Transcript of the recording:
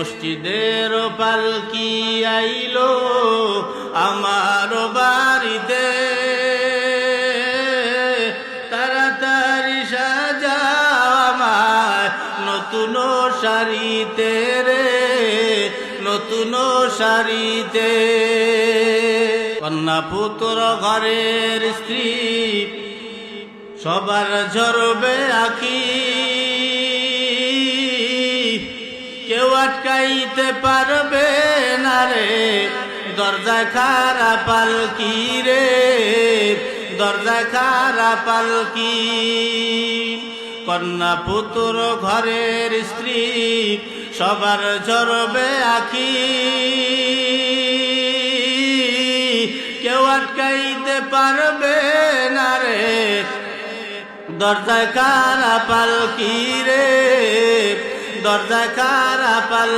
মসজিদের পালকি আইলো আমার বাড়িতে, তাড়াতাড়ি সাজাও আমায় নতুন শাড়িতে রে, নতুন শাড়িতে। কন্যা পুত্র ঘরের স্ত্রী সবার ঝরবে আঁখি, কেউ আটকাইতে পারবে না রে, দরজায় খাড়া পালকি রে, দরজায় খাড়া পালকি। কন্যা পুত্র ঘরের স্ত্রী সবার ঝরবে আঁখি, কেউ আটকাইতে পারবে না রে, দরজায় খাড়া পালকি রে, দরজায় খাড়া পালকি।